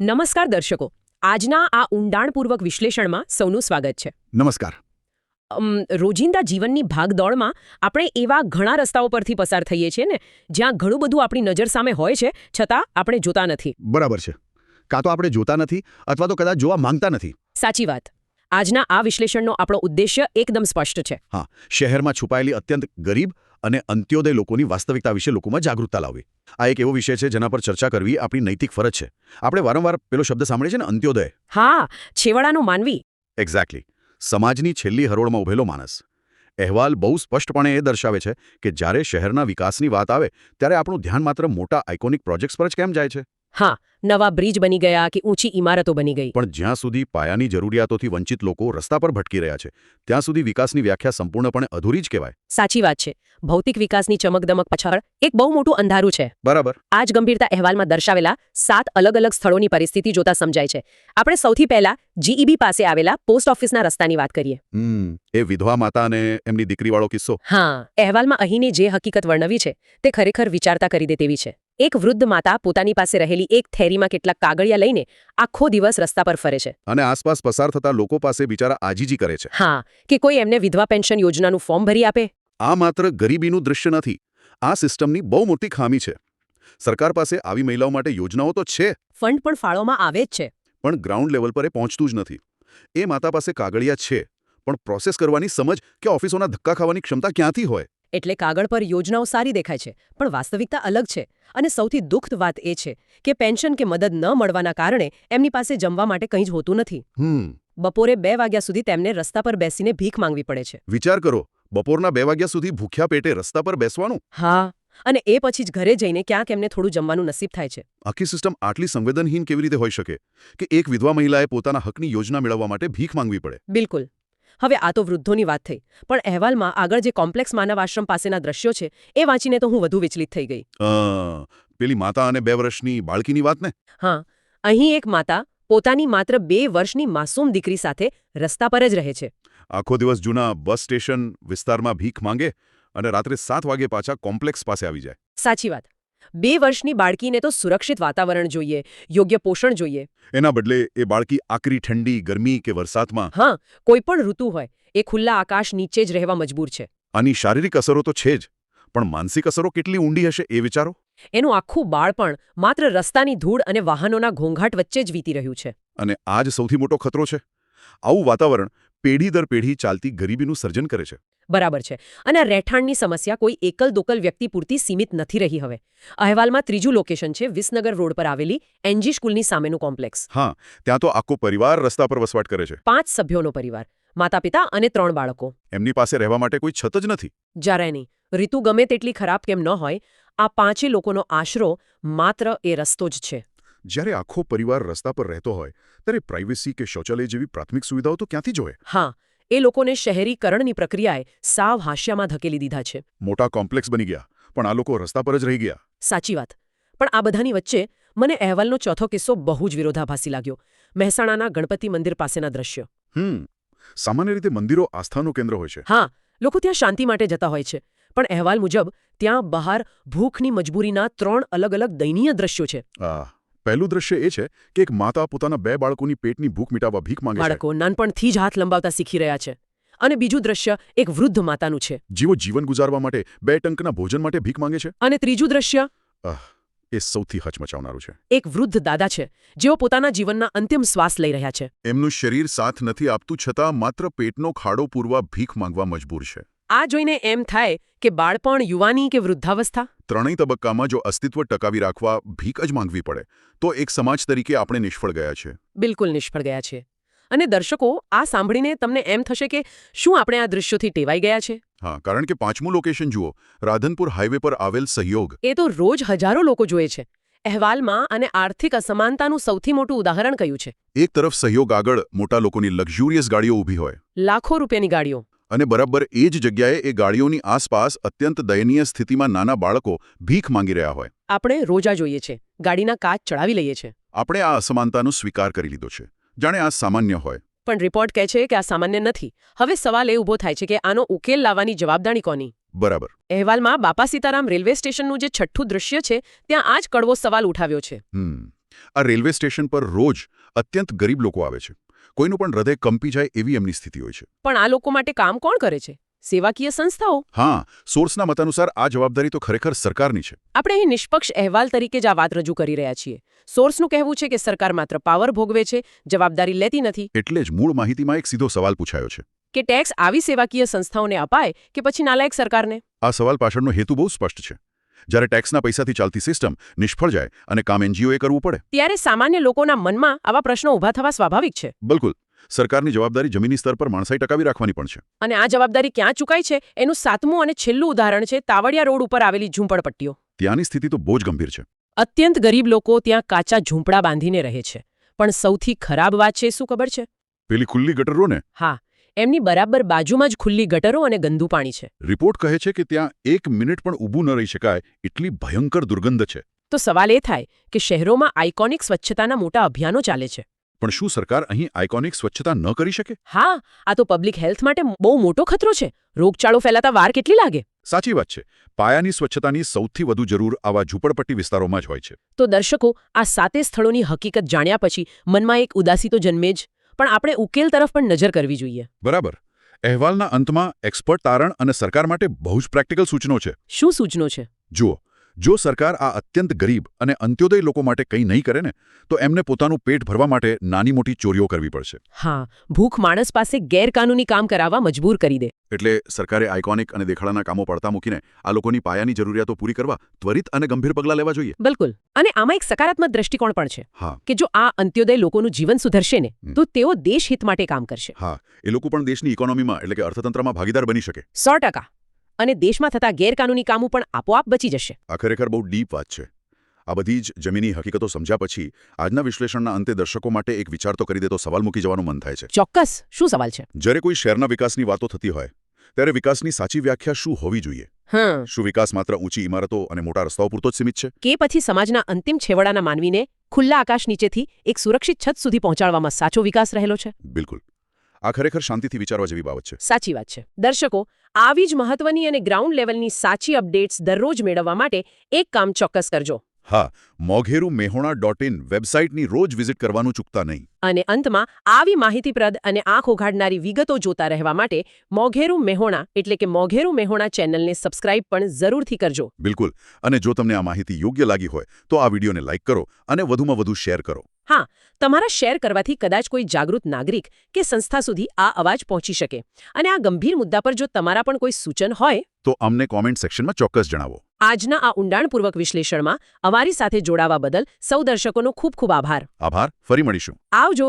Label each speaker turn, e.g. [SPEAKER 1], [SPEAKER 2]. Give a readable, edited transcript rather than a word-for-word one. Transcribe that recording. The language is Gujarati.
[SPEAKER 1] નમસ્કાર દર્શકો, આજના આ ઊંડાણપૂર્વક વિશ્લેષણમાં સૌનું સ્વાગત છે.
[SPEAKER 2] નમસ્કાર.
[SPEAKER 1] રોજિંદા જીવનની ભાગદોડમાં આપણે એવા ઘણા રસ્તાઓ પરથી પસાર થઈએ છીએ ને જ્યાં ઘણું બધું આપણી નજર સામે હોય છે છતાં આપણે જોતા નથી.
[SPEAKER 2] બરાબર છે. કાં તો આપણે જોતા નથી અથવા તો કદાચ જોવા માંગતા નથી.
[SPEAKER 1] સાચી વાત. આજના આ વિશ્લેષણનો આપણો ઉદ્દેશ્ય એકદમ સ્પષ્ટ છે.
[SPEAKER 2] હા, શહેરમાં છુપાયેલી અત્યંત ગરીબ અને અંત્યોદય લોકોની વાસ્તવિકતા વિશે લોકોમાં જાગૃતતા લાવવી. આ એક એવો વિષય છે જેના પર ચર્ચા કરવી આપણી નૈતિક ફરજ છે. આપણે વારંવાર પેલો શબ્દ સાંભળીએ છીએ ને, અંત્યોદય.
[SPEAKER 1] હા, છેવાડાનો માનવી.
[SPEAKER 2] એક્ઝેક્ટલી. સમાજની છેલ્લી હરોળમાં ઉભેલો માણસ. અહેવાલ બહુ સ્પષ્ટપણે એ દર્શાવે છે કે જ્યારે શહેરના વિકાસની વાત આવે ત્યારે આપણું ધ્યાન માત્ર મોટા આઇકોનિક પ્રોજેક્ટ્સ પર જ કેમ જાય છે.
[SPEAKER 1] હા, નવા બ્રિજ બની ગયા કે ઊંચી ઇમારતો બની ગઈ.
[SPEAKER 2] પણ જ્યાં સુધી પાયાની જરૂરિયાતોથી વંચિત લોકો રસ્તા પર ભટકી રહ્યા છે ત્યાં સુધી વિકાસની વ્યાખ્યા સંપૂર્ણપણે અધૂરી જ કહેવાય.
[SPEAKER 1] સાચી વાત છે. ભૌતિક વિકાસની ચમકદમક પાછળ એક બહુ મોટું અંધારું છે.
[SPEAKER 2] બરાબર.
[SPEAKER 1] આ જ ગંભીરતા અહેવાલમાં દર્શાવેલા 7 અલગ અલગ સ્થળોની પરિસ્થિતિ જોતા સમજાય છે. આપણે સૌથી પહેલા જીઈબી પાસે આવેલા પોસ્ટ ઓફિસના રસ્તાની વાત કરીએ.
[SPEAKER 2] એ વિધવા માતા અને એમની દીકરીવાળો કિસ્સો.
[SPEAKER 1] હા, અહેવાલમાં અહીંની જે હકીકત વર્ણવી છે તે ખરેખર વિચારતા કરી દે તેવી છે. એક વૃદ્ધ માતા પોતાની પાસે રહેલી એક થેલીમાં કેટલાક કાગળિયા લઈને આખો દિવસ રસ્તા પર ફરે છે.
[SPEAKER 2] અને આસપાસ પસાર થતા લોકો પાસે બિચારા આજીજી કરે છે.
[SPEAKER 1] હા, કે કોઈ એમને વિધવા પેન્શન યોજનાનું ફોર્મ ભરી આપે.
[SPEAKER 2] આ માત્ર ગરીબીનું દૃશ્ય નથી, આ સિસ્ટમની બહુ મોટી ખામી છે. સરકાર પાસે આવી મહિલાઓ માટે યોજનાઓ તો છે,
[SPEAKER 1] ફંડ પણ ફાળવવામાં આવે જ છે,
[SPEAKER 2] પણ ગ્રાઉન્ડ લેવલ પર એ પહોંચતું જ નથી. એ માતા પાસે કાગળિયા છે, પણ પ્રોસેસ કરવાની સમજ કે ઓફિસોના ધક્કા ખાવાની ક્ષમતા ક્યાંથી હોય?
[SPEAKER 1] એટલે કાગળ પર યોજનાઓ સારી દેખાય છે, પણ વાસ્તવિકતા અલગ છે. અને સૌથી દુઃખદ વાત એ છે કે પેન્શન કે મદદ ન મળવાના કારણે એમની પાસે જમવા માટે કંઈ જ હોતું નથી. બપોરે 2 વાગ્યા સુધી તેમને રસ્તા પર બેસીને ભીખ માંગવી પડે છે.
[SPEAKER 2] વિચાર કરો, બપોરના 2 વાગ્યા સુધી ભૂખ્યા પેટે રસ્તા પર બેસવાનું.
[SPEAKER 1] હા, અને એ પછી જ ઘરે જઈને ક્યાંક એમને થોડું જમવાનું નસીબ થાય છે.
[SPEAKER 2] આખી સિસ્ટમ આટલી સંવેદનહીન કેવી રીતે હોઈ શકે કે એક વિધવા મહિલાએ પોતાના હકની યોજના મેળવવા માટે ભીખ માંગવી પડે?
[SPEAKER 1] બિલકુલ. હવે આ તો વૃદ્ધોની વાત થઈ, પણ અહેવાલમાં આગળ જે કોમ્પ્લેક્સ માનવ આશ્રમ પાસેના દ્રશ્યો છે એ વાંચીને તો હું વધુ વિચલિત થઈ ગઈ.
[SPEAKER 2] પેલી માતા અને 2 વર્ષની બાળકીની વાત ને?
[SPEAKER 1] હા, અહીં એક માતા પોતાની માત્ર 2 વર્ષની માસૂમ દીકરી સાથે રસ્તા પર જ રહે છે.
[SPEAKER 2] આખો દિવસ જૂના બસ સ્ટેશન વિસ્તારમાં ભીખ માંગે અને રાત્રે 7 વાગે પાછા કોમ્પ્લેક્સ પાસે આવી જાય.
[SPEAKER 1] સાચી વાત. 2 વર્ષની બાળકીને તો સુરક્ષિત વાતાવરણ જોઈએ, યોગ્ય પોષણ જોઈએ.
[SPEAKER 2] એના બદલે એ બાળકી આકરી ઠંડી, ગરમી કે વરસાદમાં,
[SPEAKER 1] હા, કોઈ પણ ઋતુ હોય, એ ખુલ્લા આકાશ નીચે જ રહેવા મજબૂર છે.
[SPEAKER 2] આની શારીરિક અસરો તો છે જ, પણ માનસિક અસરો કેટલી ઊંડી હશે એ વિચારો.
[SPEAKER 1] એનું આખું બાળપણ માત્ર રસ્તાની ધૂળ અને વાહનોના ઘોંઘાટ વચ્ચે જ વીતી રહ્યું છે.
[SPEAKER 2] અને આ જ સૌથી મોટો ખતરો છે. આવું વાતાવરણ પેઢી દર પેઢી ચાલતી ગરીબીનું સર્જન કરે છે.
[SPEAKER 1] બરાબર છે. અને આ રહેઠાણની સમસ્યા કોઈ એકલ દોકલ વ્યક્તિ પૂરતી સીમિત નથી રહી હવે. અહેવાલમાં ત્રીજું લોકેશન છે વિસનગર રોડ પર આવેલી એનજી સ્કૂલની સામેનું કોમ્પ્લેક્સ.
[SPEAKER 2] હા, ત્યાં તો આખો પરિવાર રસ્તા પર વસવાટ કરે છે.
[SPEAKER 1] 5 સભ્યોનો પરિવાર, માતા પિતા અને 3 બાળકો.
[SPEAKER 2] એમની પાસે રહેવા માટે કોઈ છત જ નથી.
[SPEAKER 1] જ્યારે નહીં, ઋતુ ગમે તેટલી ખરાબ કેમ ન હોય, આ 5 લોકોનો આશરો માત્ર એ રસ્તો જ છે.
[SPEAKER 2] જ્યારે આખો પરિવાર રસ્તા પર રહેતો હોય ત્યારે પ્રાઇવેસી કે શૌચાલય જેવી પ્રાથમિક સુવિધાઓ તો ક્યાંથી જોઈએ?
[SPEAKER 1] હા, એ લોકોને શહેરીકરણની પ્રક્રિયાએ સાવ હાંસિયામાં ધકેલી દીધા છે.
[SPEAKER 2] મોટા કોમ્પ્લેક્સ બની ગયા, પણ આ લોકો રસ્તા પર જ રહી ગયા.
[SPEAKER 1] સાચી વાત. પણ આ બધાની વચ્ચે મને અહેવાલનો ચોથો કિસ્સો બહુ જ વિરોધાભાસી લાગ્યો. મહેસાણાના ગણપતિ મંદિર પાસેના દ્રશ્ય.
[SPEAKER 2] સામાન્ય રીતે મંદિરો આસ્થાનું કેન્દ્ર હોય છે.
[SPEAKER 1] હા, લોકો ત્યાં શાંતિ માટે જતા હોય છે, પણ અહેવાલ મુજબ ત્યાં બહાર ભૂખની મજબૂરીના 3 અલગ અલગ દયનીય દ્રશ્યો છે.
[SPEAKER 2] પહેલું દ્રશ્ય એ છે કે એક માતા પોતાના 2 બાળકોની પેટની ભૂખ મિટાવવા ભીખ માંગે છે.
[SPEAKER 1] બાળકો નાનપણથી જ હાથ લંબાવતા શીખી રહ્યા છે. અને બીજું દ્રશ્ય એક વૃદ્ધ માતાનું છે.
[SPEAKER 2] જેઓ જીવન ગુજારવા માટે 2 ટંકના ભોજન માટે ભીખ માંગે છે.
[SPEAKER 1] અને ત્રીજું દ્રશ્ય
[SPEAKER 2] એ સૌથી હચમચાવનારું છે.
[SPEAKER 1] એક વૃદ્ધ દાદા છે જેઓ પોતાના જીવનના અંતિમ શ્વાસ લઈ રહ્યા છે.
[SPEAKER 2] એમનું શરીર સાથ નથી આપતું છતાં માત્ર પેટનો ખાડો પૂરવા ભીખ માંગવા મજબૂર છે.
[SPEAKER 1] આ જોઈને એમ થાય કે બાળપણ, યુવાની કે વૃદ્ધાવસ્થા,
[SPEAKER 2] ત્રણેય તબક્કામાં જો અસ્તિત્વ ટકાવી રાખવા ભીખ જ માંગવી પડે તો એક સમાજ તરીકે આપણે નિષ્ફળ ગયા છે.
[SPEAKER 1] બિલકુલ નિષ્ફળ ગયા છે. અને દર્શકો, આ સાંભળીને તમને એમ થશે કે શું આપણે આ દૃશ્યોથી ટેવાઈ ગયા છે?
[SPEAKER 2] હા, કારણ કે 5મું લોકેશન જુઓ, રાધનપુર હાઈવે પર આવેલ સહયોગ.
[SPEAKER 1] એ તો રોજ હજારો લોકો જોએ છે. અહેવાલમાં અને આર્થિક અસમાનતાનું સૌથી મોટું ઉદાહરણ કયું છે?
[SPEAKER 2] એક તરફ સહયોગ આગળ મોટા લોકોની લક્ઝુરિયસ ગાડીઓ ઊભી હોય,
[SPEAKER 1] લાખો રૂપિયાની ગાડીઓ,
[SPEAKER 2] અને બરાબર એ જ જગ્યાએ એ ગાડીઓની આસપાસ અત્યંત દયનીય સ્થિતિમાં નાના બાળકો ભીખ માંગી રહ્યા હોય.
[SPEAKER 1] આપણે રોજા જોઈએ છે, ગાડીના કાચ ચડાવી લઈએ છે.
[SPEAKER 2] આપણે આ અસમાનતાનો સ્વીકાર કરી લીધો છે, જાણે આ સામાન્ય હોય.
[SPEAKER 1] પણ રિપોર્ટ કહે છે કે આ સામાન્ય નથી. હવે સવાલ એ ઊભો થાય છે કે આનો ઉકેલ લાવવાની જવાબદારી કોની?
[SPEAKER 2] બરાબર.
[SPEAKER 1] અહેવાલમાં બાપા સીતારામ રેલવે સ્ટેશનનું જે 6ઠ્ઠું દૃશ્ય છે ત્યાં આ જ કડવો સવાલ ઉઠાવ્યો છે.
[SPEAKER 2] આ રેલવે સ્ટેશન પર રોજ અત્યંત ગરીબ લોકો આવે છે. કોઈનું પણ હૃદય કંપી જાય એવી એમની સ્થિતિ હોય છે.
[SPEAKER 1] પણ આ લોકો માટે કામ કોણ કરે છે? સેવાકીય સંસ્થાઓ.
[SPEAKER 2] હા, સોર્સના મત અનુસાર આ જવાબદારી તો ખરેખર સરકારની છે.
[SPEAKER 1] આપણે અહીં નિષ્પક્ષ અહેવાલ તરીકે જ આ વાત રજૂ કરી રહ્યા છીએ. સોર્સનું કહેવું છે કે સરકાર માત્ર પાવર ભોગવે છે, જવાબદારી લેતી નથી.
[SPEAKER 2] એટલે જ મૂળ માહિતીમાં એક સીધો સવાલ પૂછાયો છે
[SPEAKER 1] કે ટેક્સ આવી સેવાકીય સંસ્થાઓને અપાય કે પછી નાલાયક સરકારને?
[SPEAKER 2] આ સવાલ પાછળનો હેતુ બહુ સ્પષ્ટ છે. જ્યારે ટેક્સના પૈસાથી ચાલતી સિસ્ટમ નિષ્ફળ જાય અને કામ એનજીઓએ કરવું પડે
[SPEAKER 1] ત્યારે સામાન્ય લોકોના મનમાં આવા પ્રશ્નો ઊભા થવા સ્વાભાવિક છે.
[SPEAKER 2] બિલકુલ. સરકારની જવાબદારી જમીની સ્તર પર માણસાઈ ટકાવી રાખવાની પણ છે.
[SPEAKER 1] અને આ જવાબદારી ક્યાં ચૂકાય છે એનું સાતમું અને છેલ્લું ઉદાહરણ છે તાવડિયા રોડ ઉપર આવેલી ઝૂંપડપટ્ટીઓ.
[SPEAKER 2] ત્યાંની સ્થિતિ તો બહુ જ ગંભીર છે.
[SPEAKER 1] અત્યંત ગરીબ લોકો ત્યાં કાચા ઝૂંપડા બાંધીને રહે છે. પણ સૌથી ખરાબ વાત છે શું ખબર છે?
[SPEAKER 2] પેલી ખુલ્લી ગટરો ને?
[SPEAKER 1] હા, એમની બરાબર બાજુમાં જ ખુલ્લી ગટરો અને ગંદુ પાણી છે.
[SPEAKER 2] રિપોર્ટ કહે છે કે ત્યાં 1 મિનિટ પણ ઊભું ન રહી શકાય એટલી ભયંકર દુર્ગંધ છે.
[SPEAKER 1] તો સવાલ એ થાય કે શહેરોમાં આઇકોનિક સ્વચ્છતાના મોટા અભિયાનો ચાલે છે.
[SPEAKER 2] પણ શું સરકાર અહીં આઇકોનિક સ્વચ્છતા ન કરી શકે?
[SPEAKER 1] હા, આ તો પબ્લિક હેલ્થ માટે બહુ મોટો ખતરો છે. રોગચાળો ફેલાતા વાર કેટલી લાગે?
[SPEAKER 2] સાચી વાત છે. પાયાની સ્વચ્છતાની સૌથી વધુ જરૂર આવા ઝૂંપડપટ્ટી વિસ્તારોમાં જ હોય છે.
[SPEAKER 1] તો દર્શકો, આ સાતે સ્થળોની હકીકત જાણ્યા પછી મનમાં એક ઉદાસી તો જન્મે જ, પણ આપણે ઉકેલ તરફ પણ નજર કરવી જોઈએ.
[SPEAKER 2] બરાબર. અહેવાલના અંતમાં એક્સપર્ટ તારણ અને સરકાર માટે બહુ જ પ્રેક્ટિકલ સૂચનો છે.
[SPEAKER 1] શું સૂચનો છે?
[SPEAKER 2] જુઓ, જો સરકાર આ અત્યંત ગરીબ અને અંત્યોદય લોકો માટે કંઈ નહીં કરે ને તો એમને પોતાનું પેટ ભરવા માટે નાની મોટી ચોરીઓ કરવી પડશે.
[SPEAKER 1] હા, ભૂખ માણસ પાસે ગેરકાનૂની કામ કરાવવા મજબૂર કરી દે.
[SPEAKER 2] એટલે સરકારે આઇકોનિક અને દેખાડાના કામો પડતા મૂકીને આ લોકોની પાયાની જરૂરિયાતો પૂરી કરવા ત્વરિત અને ગંભીર પગલાં લેવા જોઈએ.
[SPEAKER 1] બિલકુલ. અને આમાં એક સકારાત્મક દ્રષ્ટિકોણ પણ છે.
[SPEAKER 2] હા.
[SPEAKER 1] કે જો આ અંત્યોદય લોકોનું જીવન સુધરશે ને તો તેઓ દેશહિત માટે કામ કરશે.
[SPEAKER 2] હા, એ લોકો પણ દેશની ઇકોનોમીમાં એટલે કે અર્થતંત્રમાં ભાગીદાર બની શકે.
[SPEAKER 1] 100%. અને દેશમાં થતા ગેરકાનૂની કામો પણ આપોઆપ બચી જશે.
[SPEAKER 2] આ ખરેખર બહુ ડીપ વાત છે. આ બધી જ જમીની હકીકતો સમજ્યા પછી આજના વિશ્લેષણના અંતે દર્શકો માટે એક વિચાર તો કરી દે તો સવાલ મૂકી જવાનું મન થાય છે.
[SPEAKER 1] ચોક્કસ. શું સવાલ છે?
[SPEAKER 2] જ્યારે કોઈ શહેરના વિકાસની વાતો થતી હોય ત્યારે વિકાસની સાચી વ્યાખ્યા શું હોવી જોઈએ? શું વિકાસ માત્ર ઊંચી ઇમારતો અને મોટા રસ્તાઓ પૂરતો જ સીમિત છે?
[SPEAKER 1] કે પછી સમાજના અંતિમ છેવાડાના માનવીને ખુલ્લા આકાશ નીચેથી એક સુરક્ષિત છત સુધી પહોંચાડવામાં સાચો વિકાસ રહેલો છે?
[SPEAKER 2] બિલકુલ. આ ખરેખર શાંતિથી વિચારવા જેવી બાબત છે.
[SPEAKER 1] સાચી વાત છે. દર્શકો, આવી જ મહત્વની અને ગ્રાઉન્ડ લેવલની સાચી અપડેટ્સ દરરોજ મેળવવા માટે એક કામ ચોક્કસ કરજો.
[SPEAKER 2] હા, mogherumehoona.in વેબસાઇટની રોજ વિઝિટ કરવાનું ચૂકતા નહીં.
[SPEAKER 1] અને અંતમાં આવી માહિતીપ્રદ અને આંખ ઉઘાડનારી વિગતો જોતા રહેવા માટે મોઘેરુ મેહોણા એટલે કે મોઘેરુ મેહોણા ચેનલને સબસ્ક્રાઇબ પણ જરૂરથી કરજો.
[SPEAKER 2] બિલકુલ. અને જો તમને આ માહિતી યોગ્ય લાગી હોય તો આ વિડીયોને લાઇક કરો અને વધુમાં વધુ શેર કરો.
[SPEAKER 1] હા, તમારા શેર કરવાથી કદાચ કોઈ જાગૃત નાગરિક કે સંસ્થા સુધી આ અવાજ પહોંચી શકે. અને આ ગંભીર મુદ્દા પર જો તમારા પણ કોઈ સૂચન હોય
[SPEAKER 2] તો અમને કોમેન્ટ સેક્શનમાં ચોક્કસ જણાવો.
[SPEAKER 1] આજના આ ઊંડાણપૂર્વક વિશ્લેષણમાં અમારી સાથે જોડાવા બદલ સૌ દર્શકોનો ખૂબ ખૂબ આભાર.
[SPEAKER 2] આભાર. ફરી મળીશું.
[SPEAKER 1] આવજો.